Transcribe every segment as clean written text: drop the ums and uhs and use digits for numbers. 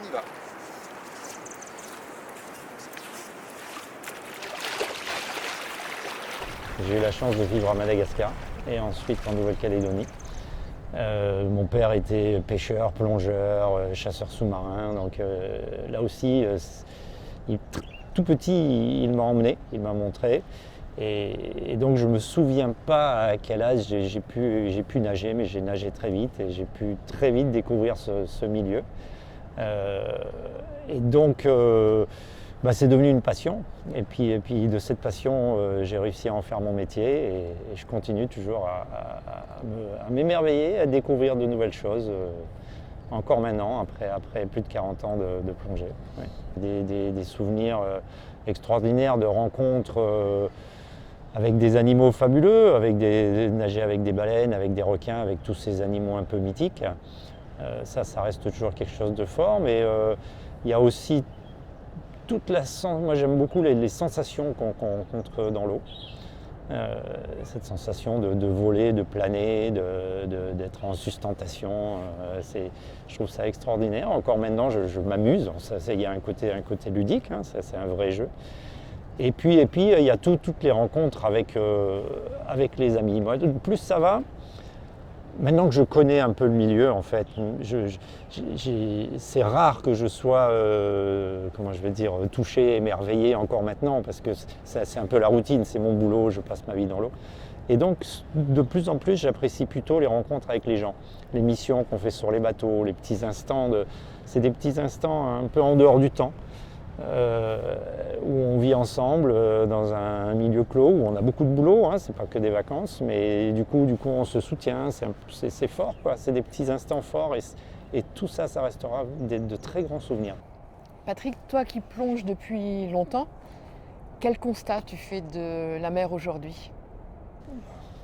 y va. J'ai eu la chance de vivre à Madagascar et ensuite en Nouvelle-Calédonie. Mon père était pêcheur, plongeur, chasseur sous-marin, donc là aussi, tout petit, il m'a emmené, il m'a montré. Et donc je ne me souviens pas à quel âge j'ai pu nager, mais j'ai nagé très vite et j'ai pu très vite découvrir ce milieu. Et donc c'est devenu une passion. Et puis de cette passion, j'ai réussi à en faire mon métier et je continue toujours à m'émerveiller, à découvrir de nouvelles choses. Encore maintenant, après plus de 40 ans de plongée. Ouais. Des souvenirs extraordinaires de rencontres avec des animaux fabuleux, nager avec des baleines, avec des requins, avec tous ces animaux un peu mythiques. Ça reste toujours quelque chose de fort, mais il y a aussi moi j'aime beaucoup les sensations qu'on rencontre dans l'eau. Cette sensation de voler, de planer, d'être en sustentation, je trouve ça extraordinaire. Encore maintenant, je m'amuse. Il y a un côté ludique, hein, c'est un vrai jeu. Et puis il y a toutes les rencontres avec les amis. Moi, plus ça va, maintenant que je connais un peu le milieu, en fait, c'est rare que je sois, touché, émerveillé encore maintenant, parce que c'est un peu la routine, c'est mon boulot, je passe ma vie dans l'eau. Et donc, de plus en plus, j'apprécie plutôt les rencontres avec les gens, les missions qu'on fait sur les bateaux, les petits instants. C'est des petits instants un peu en dehors du temps. Où on vit ensemble dans un milieu clos où on a beaucoup de boulot, hein, c'est pas que des vacances, mais du coup on se soutient, c'est fort, quoi. C'est des petits instants forts et tout ça restera de très grands souvenirs. Patrick, toi qui plonges depuis longtemps, quel constat tu fais de la mer aujourd'hui?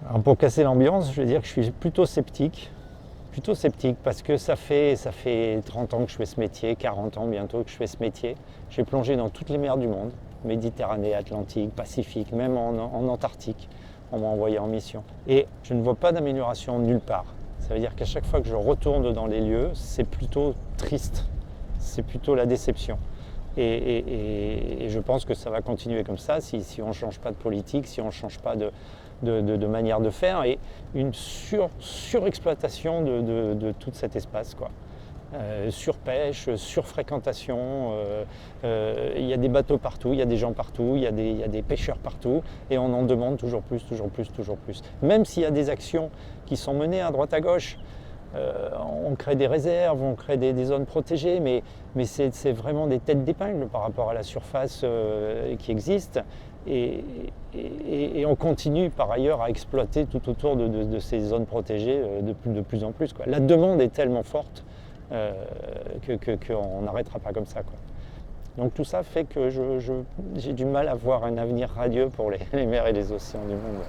Alors pour casser l'ambiance, je vais dire que je suis plutôt sceptique parce que ça fait 30 ans que je fais ce métier, 40 ans bientôt que je fais ce métier. J'ai plongé dans toutes les mers du monde, Méditerranée, Atlantique, Pacifique, même en Antarctique. On m'a envoyé en mission. Et je ne vois pas d'amélioration nulle part. Ça veut dire qu'à chaque fois que je retourne dans les lieux, c'est plutôt triste, c'est plutôt la déception. Et je pense que ça va continuer comme ça si on ne change pas de politique, si on ne change pas de manière de faire, et une surexploitation de tout cet espace, quoi. Surpêche, surfréquentation, il y a des bateaux partout, il y a des gens partout, il y a des pêcheurs partout, et on en demande toujours plus. Même s'il y a des actions qui sont menées à droite à gauche, on crée des réserves, on crée des zones protégées, mais c'est vraiment des têtes d'épingle par rapport à la surface qui existe. Et on continue par ailleurs à exploiter tout autour de ces zones protégées de plus en plus, quoi. La demande est tellement forte qu'on n'arrêtera pas comme ça, quoi. Donc tout ça fait que j'ai du mal à voir un avenir radieux pour les mers et les océans du monde.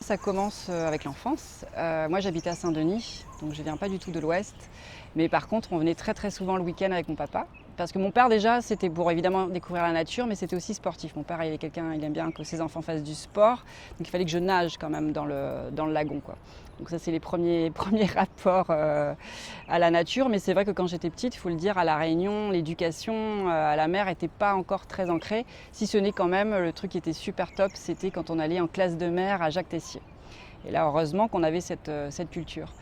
Ça commence avec l'enfance. Moi j'habitais à Saint-Denis, donc je ne viens pas du tout de l'Ouest. Mais par contre on venait très souvent le week-end avec mon papa. Parce que mon père déjà c'était pour évidemment découvrir la nature, mais c'était aussi sportif. Mon père il aime bien que ses enfants fassent du sport, donc il fallait que je nage quand même dans le lagon, quoi. Donc ça c'est les premiers rapports à la nature. Mais c'est vrai que quand j'étais petite, il faut le dire, à La Réunion, l'éducation à la mer n'était pas encore très ancrée. Si ce n'est quand même, le truc qui était super top, c'était quand on allait en classe de mer à Jacques-Tessier. Et là, heureusement qu'on avait cette culture.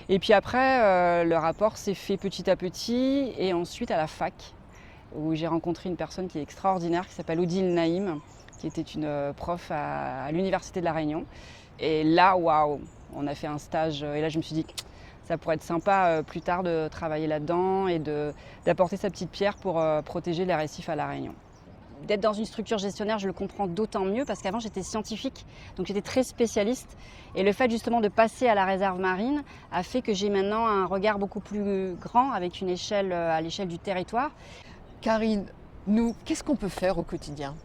Et puis après, le rapport s'est fait petit à petit. Et ensuite, à la fac, où j'ai rencontré une personne qui est extraordinaire, qui s'appelle Odile Naïm, qui était une prof à l'Université de La Réunion. Et là, waouh, on a fait un stage. Et là, je me suis dit, ça pourrait être sympa plus tard de travailler là-dedans et d'apporter sa petite pierre pour protéger les récifs à La Réunion. D'être dans une structure gestionnaire, je le comprends d'autant mieux parce qu'avant j'étais scientifique, donc j'étais très spécialiste. Et le fait justement de passer à la réserve marine a fait que j'ai maintenant un regard beaucoup plus grand avec une échelle à l'échelle du territoire. Karine, nous, qu'est-ce qu'on peut faire au quotidien?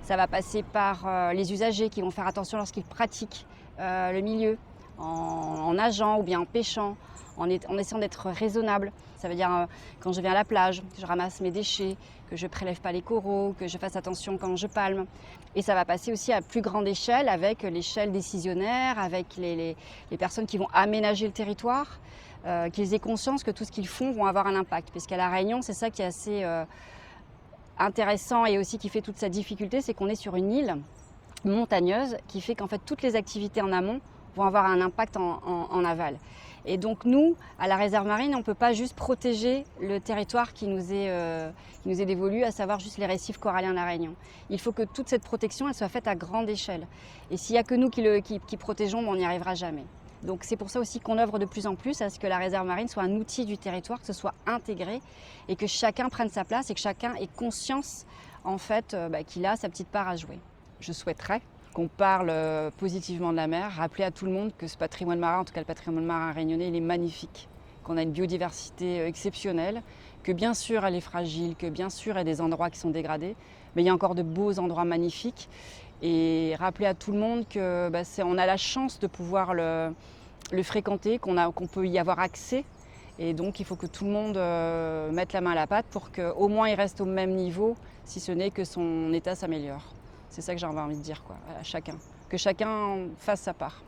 Ça va passer par les usagers qui vont faire attention lorsqu'ils pratiquent le milieu, en nageant ou bien en pêchant, en essayant d'être raisonnable. Ça veut dire quand je viens à la plage, que je ramasse mes déchets, que je ne prélève pas les coraux, que je fasse attention quand je palme. Et ça va passer aussi à plus grande échelle avec l'échelle décisionnaire, avec les personnes qui vont aménager le territoire, qu'ils aient conscience que tout ce qu'ils font vont avoir un impact. Puisqu'à La Réunion, c'est ça qui est assez intéressant et aussi qui fait toute sa difficulté, c'est qu'on est sur une île montagneuse qui fait qu'en fait toutes les activités en amont vont avoir un impact en aval. Et donc nous, à la réserve marine, on ne peut pas juste protéger le territoire qui nous est dévolu, à savoir juste les récifs coralliens de La Réunion. Il faut que toute cette protection elle soit faite à grande échelle. Et s'il n'y a que nous qui protégeons, on n'y arrivera jamais. Donc c'est pour ça aussi qu'on œuvre de plus en plus à ce que la réserve marine soit un outil du territoire, que ce soit intégré et que chacun prenne sa place et que chacun ait conscience en fait qu'il a sa petite part à jouer. Je souhaiterais qu'on parle positivement de la mer, rappeler à tout le monde que ce patrimoine marin, en tout cas le patrimoine marin réunionnais, il est magnifique, qu'on a une biodiversité exceptionnelle, que bien sûr elle est fragile, que bien sûr il y a des endroits qui sont dégradés, mais il y a encore de beaux endroits magnifiques. Et rappeler à tout le monde qu'on a la chance de pouvoir le fréquenter, qu'on peut y avoir accès. Et donc il faut que tout le monde mette la main à la pâte pour qu'au moins il reste au même niveau, si ce n'est que son état s'améliore. C'est ça que j'ai envie de dire à chacun, que chacun fasse sa part.